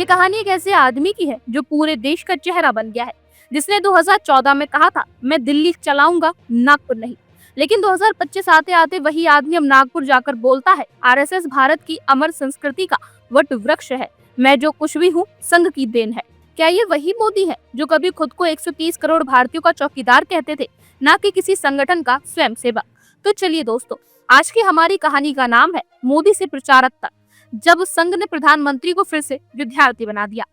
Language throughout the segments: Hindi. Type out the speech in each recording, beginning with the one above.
ये कहानी एक ऐसे आदमी की है जो पूरे देश का चेहरा बन गया है, जिसने 2014 में कहा था मैं दिल्ली चलाऊंगा, नागपुर नहीं। लेकिन 2025 आते आते वही आदमी अब नागपुर जाकर बोलता है आरएसएस भारत की अमर संस्कृति का वट वृक्ष है, मैं जो कुछ भी हूँ संघ की देन है। क्या ये वही मोदी है जो कभी खुद को 130 करोड़ भारतीयों का चौकीदार कहते थे, न कि किसी संगठन का स्वयंसेवक? तो चलिए दोस्तों, आज की हमारी कहानी का नाम है मोदी से प्रचारक तक, जब संघ ने प्रधानमंत्री को फिर से विद्यार्थी बना दिया।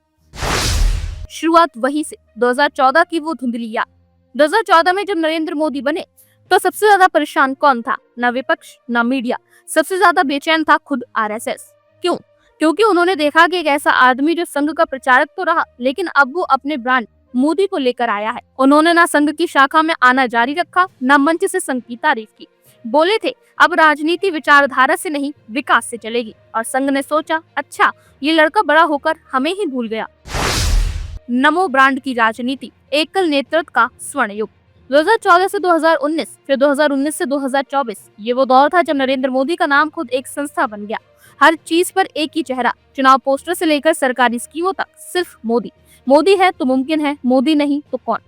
शुरुआत वही से 2014 की वो धुंधली याद। 2014 में जब नरेंद्र मोदी बने तो सबसे ज्यादा परेशान कौन था? न विपक्ष न मीडिया, सबसे ज्यादा बेचैन था खुद आरएसएस। क्यों? क्योंकि उन्होंने देखा कि एक ऐसा आदमी जो संघ का प्रचारक तो रहा, लेकिन अब वो अपने ब्रांड मोदी को लेकर आया है। उन्होंने ना संघ की शाखा में आना जारी रखा, न मंच से संघ की तारीफ की। बोले थे अब राजनीति विचारधारा से नहीं विकास से चलेगी, और संघ ने सोचा अच्छा ये लड़का बड़ा होकर हमें ही भूल गया। नमो ब्रांड की राजनीति, एकल नेतृत्व का स्वर्ण युग। 2014 से 2019, फिर 2019 से 2024, ये वो दौर था जब नरेंद्र मोदी का नाम खुद एक संस्था बन गया। हर चीज पर एक ही चेहरा, चुनाव पोस्टर से लेकर सरकारी स्कीमों तक सिर्फ मोदी। मोदी है तो मुमकिन है, मोदी नहीं तो कौन।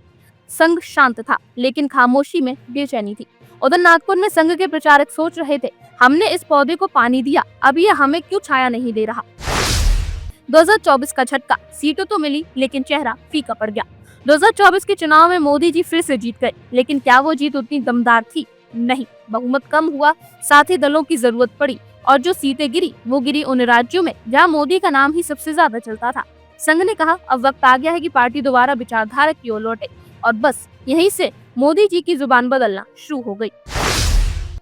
संघ शांत था, लेकिन खामोशी में बेचैनी थी। उधर नागपुर में संघ के प्रचारक सोच रहे थे हमने इस पौधे को पानी दिया, अब ये हमें क्यों छाया नहीं दे रहा। 2024 का झटका, सीटों तो मिली लेकिन चेहरा फीका पड़ गया। 2024 के चुनाव में मोदी जी फिर से जीत गए, लेकिन क्या वो जीत उतनी दमदार थी? नहीं, बहुमत कम हुआ, साथ ही दलों की जरूरत पड़ी, और जो सीटें गिरी वो गिरी उन राज्यों में जहां मोदी का नाम ही सबसे ज्यादा चलता था। संघ ने कहा अब वक्त आ गया है कि पार्टी दोबारा विचारधारा की ओर लौटे, और बस यहीं से मोदी जी की जुबान बदलना शुरू हो गई।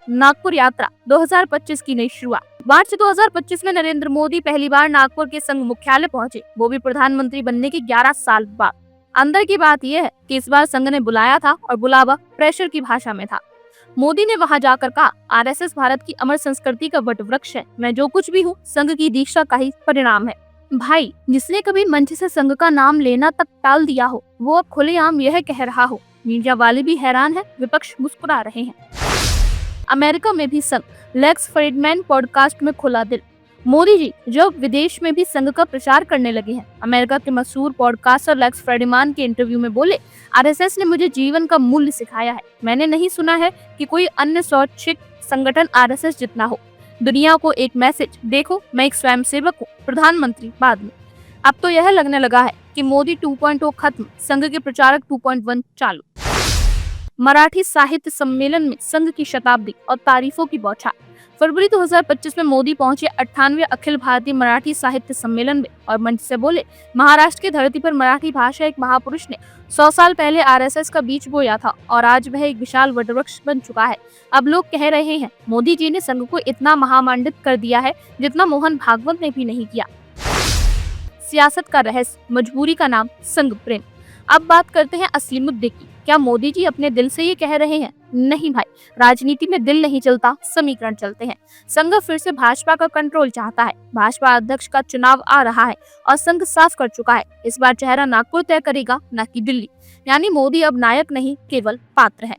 नागपुर यात्रा 2025 की नई शुरुआत। मार्च 2025 में नरेंद्र मोदी पहली बार नागपुर के संघ मुख्यालय पहुंचे, वो भी प्रधानमंत्री बनने के 11 साल बाद। अंदर की बात यह है कि इस बार संघ ने बुलाया था, और बुलावा प्रेशर की भाषा में था। मोदी ने वहां जाकर कहा आरएसएस भारत की अमर संस्कृति का वट वृक्ष है, मैं जो कुछ भी हूँ संघ की दीक्षा का ही परिणाम है। भाई, जिसने कभी मंच से संघ का नाम लेना तक टाल दिया हो, वो अब खुलेआम यह कह रहा हो। मीडिया वाले भी हैरान है, विपक्ष मुस्कुरा रहे हैं। अमेरिका में भी संघ, लेक्स फ्रीडमैन पॉडकास्ट में खुला दिल। मोदी जी जो विदेश में भी संघ का प्रचार करने लगे हैं। अमेरिका के मशहूर पॉडकास्टर लेक्स फ्रीडमैन के इंटरव्यू में बोले आरएसएस ने मुझे जीवन का मूल्य सिखाया है। मैंने नहीं सुना है कि कोई अन्य स्वैच्छिक संगठन आरएसएस जितना हो। दुनिया को एक मैसेज, देखो मैं एक स्वयंसेवक हूँ, प्रधानमंत्री बाद में। अब तो यह लगने लगा है कि मोदी 2.0 खत्म, संघ के प्रचारक 2.1 चालू। मराठी साहित्य सम्मेलन में संघ की शताब्दी और तारीफों की बौछार। फरवरी 2025 में मोदी पहुंचे 98वें अखिल भारतीय मराठी साहित्य सम्मेलन में, और मंच से बोले महाराष्ट्र की धरती पर मराठी भाषा एक महापुरुष ने 100 साल पहले आरएसएस का बीज बोया था, और आज वह एक विशाल वटवृक्ष बन चुका है। अब लोग कह रहे हैं मोदी जी ने संघ को इतना महामंडित कर दिया है जितना मोहन भागवत ने भी नहीं किया। सियासत का रहस्य, मजबूरी का नाम संघ प्रेम। अब बात करते हैं असली मुद्दे की। क्या मोदी जी अपने दिल से ये कह रहे हैं? नहीं भाई, राजनीति में दिल नहीं चलता, समीकरण चलते हैं। संघ फिर से भाजपा का कंट्रोल चाहता है। भाजपा अध्यक्ष का चुनाव आ रहा है और संघ साफ कर चुका है, इस बार चेहरा नागपुर तय करेगा, न कि दिल्ली। यानी मोदी अब नायक नहीं, केवल पात्र है।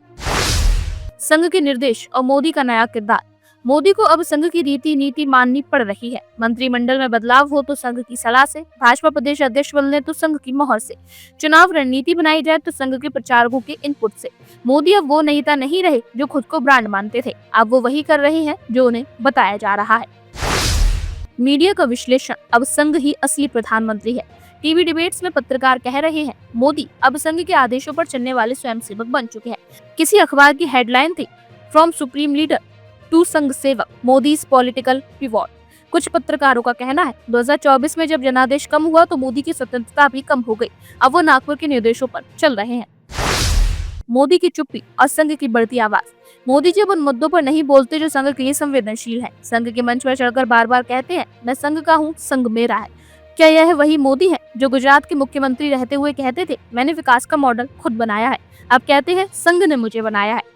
संघ के निर्देश और मोदी का नया किरदार। मोदी को अब संघ की रीति नीति माननी पड़ रही है। मंत्रिमंडल में बदलाव हो तो संघ की सलाह से, भाजपा प्रदेश अध्यक्ष बदले तो संघ की मोहर से, चुनाव रणनीति बनाई जाए तो संघ के प्रचारकों के इनपुट से। मोदी अब वो नेता नहीं रहे जो खुद को ब्रांड मानते थे, अब वो वही कर रहे हैं जो उन्हें बताया जा रहा है। मीडिया का विश्लेषण, अब संघ ही असली प्रधानमंत्री है। टीवी डिबेट्स में पत्रकार कह रहे हैं मोदी अब संघ के आदेशों पर चलने वाले स्वयंसेवक बन चुके हैं। किसी अखबार की हेडलाइन थी फ्रॉम सुप्रीम लीडर टू संघ सेवक, मोदीज पॉलिटिकल पिवॉट। कुछ पत्रकारों का कहना है 2024 में जब जनादेश कम हुआ तो मोदी की स्वतंत्रता भी कम हो गई, अब वो नागपुर के निर्देशों पर चल रहे हैं। मोदी की चुप्पी और संघ की बढ़ती आवाज। मोदी जी अब उन मुद्दों पर नहीं बोलते जो संघ के लिए संवेदनशील है। संघ के मंच पर चढ़कर बार बार कहते हैं मैं संघ का हूँ, संघ मेरा है। क्या यह वही मोदी है जो गुजरात के मुख्यमंत्री रहते हुए कहते थे मैंने विकास का मॉडल खुद बनाया है, अब कहते हैं संघ ने मुझे बनाया है।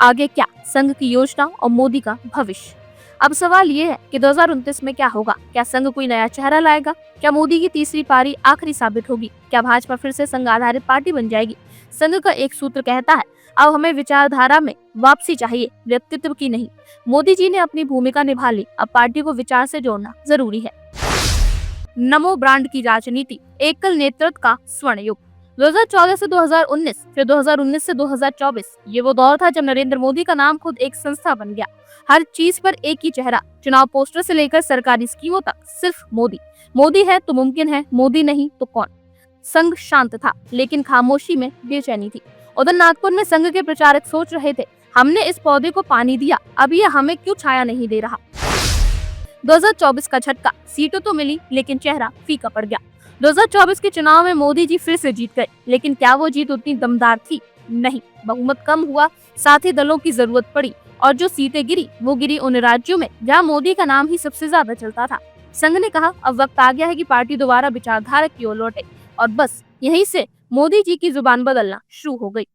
आगे क्या? संघ की योजना और मोदी का भविष्य। अब सवाल ये है कि 2029 में क्या होगा? क्या संघ कोई नया चेहरा लाएगा? क्या मोदी की तीसरी पारी आखिरी साबित होगी? क्या भाजपा फिर से संघ आधारित पार्टी बन जाएगी? संघ का एक सूत्र कहता है अब हमें विचारधारा में वापसी चाहिए, व्यक्तित्व की नहीं। मोदी जी ने अपनी भूमिका निभा ली, अब पार्टी को विचार से जोड़ना जरूरी है। नमो ब्रांड की राजनीति, एकल नेतृत्व का स्वर्ण युग। 2014 से 2019, फिर 2019 से 2024, ये वो दौर था जब नरेंद्र मोदी का नाम खुद एक संस्था बन गया। हर चीज पर एक ही चेहरा, चुनाव पोस्टर से लेकर सरकारी स्कीमों तक सिर्फ मोदी। मोदी है तो मुमकिन है, मोदी नहीं तो कौन। संघ शांत था, लेकिन खामोशी में बेचैनी थी। उधर नागपुर में संघ के प्रचारक सोच रहे थे, हमने इस पौधे को पानी दिया, अब ये हमें क्यों छाया नहीं दे रहा। 2024 का झटका, सीटों तो मिली लेकिन चेहरा फीका पड़ गया। 2024 के चुनाव में मोदी जी फिर से जीत गए, लेकिन क्या वो जीत उतनी दमदार थी? नहीं, बहुमत कम हुआ, साथ ही दलों की जरूरत पड़ी, और जो सीटें गिरी वो गिरी उन राज्यों में जहां मोदी का नाम ही सबसे ज्यादा चलता था। संघ ने कहा, अब वक्त आ गया है कि पार्टी दोबारा विचारधारा की ओर लौटे, और बस यहीं से मोदी जी की जुबान बदलना शुरू हो गई।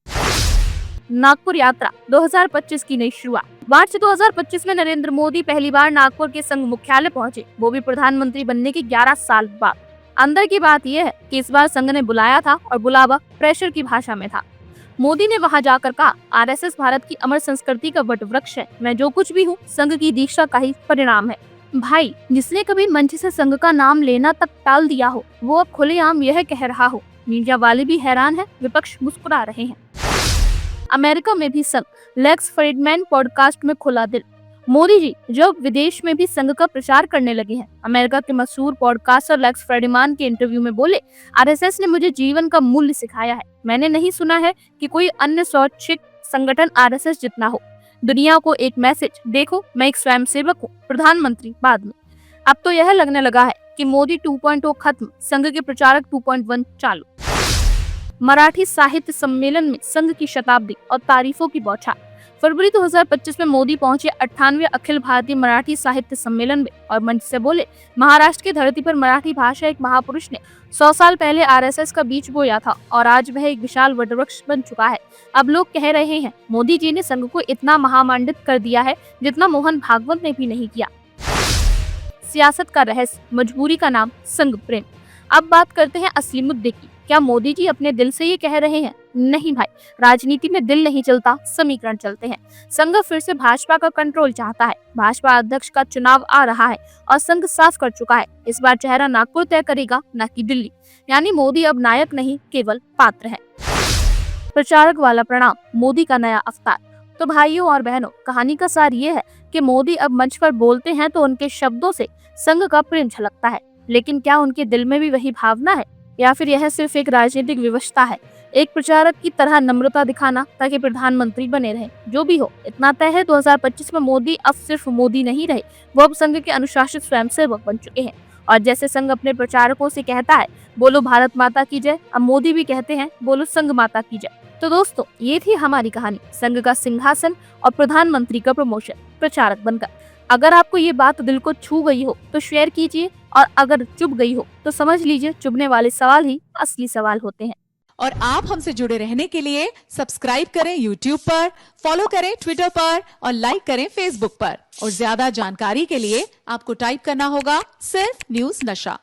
नागपुर यात्रा 2025 की नई शुरुआत। मार्च 2025 में नरेंद्र मोदी पहली बार नागपुर के संघ मुख्यालय पहुंचे, वो भी प्रधानमंत्री बनने के 11 साल बाद। अंदर की बात यह है कि इस बार संघ ने बुलाया था, और बुलावा प्रेशर की भाषा में था। मोदी ने वहां जाकर कहा, आरएसएस भारत की अमर संस्कृति का वट वृक्ष है, मैं जो कुछ भी हूँ संघ की दीक्षा का ही परिणाम है। भाई, जिसने कभी मंच से संघ का नाम लेना तक टाल दिया हो, वो अब खुलेआम यह कह रहा हो। मीडिया वाले भी हैरान है, विपक्ष मुस्कुरा रहे हैं। अमेरिका में भी संघ, लेक्स फ्रीडमैन पॉडकास्ट में खुला दिल। मोदी जी जब विदेश में भी संघ का प्रचार करने लगे हैं, अमेरिका के मशहूर पॉडकास्टर लेक्स फ्रीडमैन के इंटरव्यू में बोले, आरएसएस ने मुझे जीवन का मूल्य सिखाया है। मैंने नहीं सुना है कि कोई अन्य स्वैच्छिक संगठन आरएसएस जितना हो। दुनिया को एक मैसेज, देखो मैं एक स्वयंसेवक हूँ, प्रधानमंत्री बाद में। अब तो यह लगने लगा है कि मोदी 2.0 खत्म, संघ के प्रचारक 2.1 चालू। मराठी साहित्य सम्मेलन में संघ की शताब्दी और तारीफों की बौछार। फरवरी 2025 में मोदी पहुंचे 98वें अखिल भारतीय मराठी साहित्य सम्मेलन में, और मंच से बोले, महाराष्ट्र की धरती पर मराठी भाषा एक महापुरुष ने 100 साल पहले आरएसएस का बीज बोया था, और आज वह एक विशाल वटवृक्ष बन चुका है। अब लोग कह रहे हैं, मोदी जी ने संघ को इतना महामंडित कर दिया है जितना मोहन भागवत ने भी नहीं किया। सियासत का रहस्य, मजबूरी का नाम, संघ प्रेम। अब बात करते हैं असली मुद्दे की। क्या मोदी जी अपने दिल से ये कह रहे हैं? नहीं भाई, राजनीति में दिल नहीं चलता, समीकरण चलते हैं। संघ फिर से भाजपा का कंट्रोल चाहता है। भाजपा अध्यक्ष का चुनाव आ रहा है और संघ साफ कर चुका है, इस बार चेहरा नागपुर तय करेगा, न कि दिल्ली। यानी मोदी अब नायक नहीं, केवल पात्र है। प्रचारक वाला प्रणाम, मोदी का नया अवतार। तो भाइयों और बहनों, कहानी का सार ये है कि मोदी अब मंच पर बोलते हैं तो उनके शब्दों से संघ का प्रेम झलकता है, लेकिन क्या उनके दिल में भी वही भावना है, या फिर यह सिर्फ एक राजनीतिक व्यवस्था है, एक प्रचारक की तरह नम्रता दिखाना ताकि प्रधानमंत्री बने रहे। जो भी हो, इतना तय है 2025 में मोदी अब सिर्फ मोदी नहीं रहे, वो अब संघ के अनुशासित स्वयंसेवक बन चुके हैं। और जैसे संघ अपने प्रचारकों से कहता है, बोलो भारत माता की जय, अब मोदी भी कहते हैं, बोलो संघ माता की जय। तो दोस्तों, ये थी हमारी कहानी, संघ का सिंहासन और प्रधानमंत्री का प्रमोशन प्रचारक बनकर। अगर आपको ये बात दिल को छू गई हो तो शेयर कीजिए, और अगर चुभ गई हो तो समझ लीजिए चुभने वाले सवाल ही असली सवाल होते हैं। और आप हमसे जुड़े रहने के लिए सब्सक्राइब करें YouTube पर, फॉलो करें Twitter पर और लाइक करें Facebook पर। और ज्यादा जानकारी के लिए आपको टाइप करना होगा सिर्फ न्यूज़ नशा।